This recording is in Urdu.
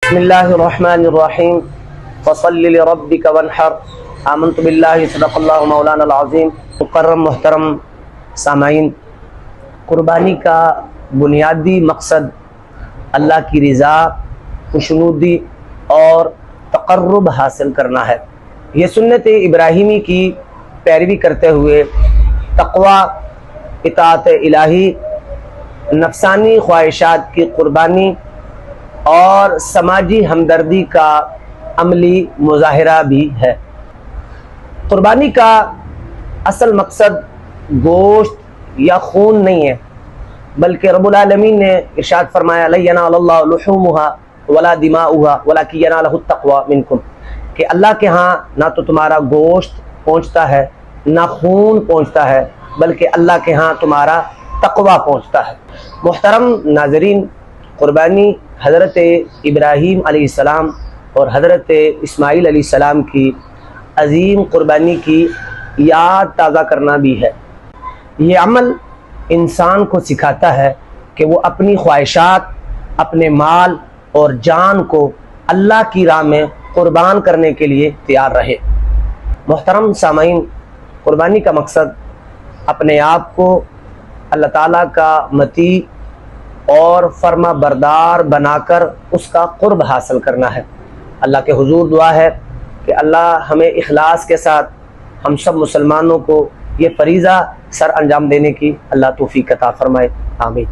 بسم اللہ الرحمن الرحیم فصل لربک وانحر آمنت باللہ صدق اللہ مولانا العظیم۔ مکرم محترم سامعین، قربانی کا بنیادی مقصد اللہ کی رضا، خوشنودی اور تقرب حاصل کرنا ہے۔ یہ سنت ابراہیمی کی پیروی کرتے ہوئے تقوی، اطاعت الہی، نفسانی خواہشات کی قربانی اور سماجی ہمدردی کا عملی مظاہرہ بھی ہے۔ قربانی کا اصل مقصد گوشت یا خون نہیں ہے، بلکہ رب العالمین نے ارشاد فرمایا لَن يَنَالَ اللَّهُ لُحُومُهَا وَلَا دِمَاؤُهَا وَلَكِنْ يَنَالُهُ التَّقْوَىٰ مِنْكُمْ، کہ اللہ کے ہاں نہ تو تمہارا گوشت پہنچتا ہے نہ خون پہنچتا ہے، بلکہ اللہ کے ہاں تمہارا تقویٰ پہنچتا ہے۔ محترم ناظرین، قربانی حضرت ابراہیم علیہ السلام اور حضرت اسماعیل علیہ السلام کی عظیم قربانی کی یاد تازہ کرنا بھی ہے۔ یہ عمل انسان کو سکھاتا ہے کہ وہ اپنی خواہشات، اپنے مال اور جان کو اللہ کی راہ میں قربان کرنے کے لیے تیار رہے۔ محترم سامعین، قربانی کا مقصد اپنے آپ کو اللہ تعالیٰ کا مطیع اور فرما بردار بنا کر اس کا قرب حاصل کرنا ہے۔ اللہ کے حضور دعا ہے کہ اللہ ہمیں اخلاص کے ساتھ ہم سب مسلمانوں کو یہ فریضہ سر انجام دینے کی اللہ توفیق عطا فرمائے، آمین۔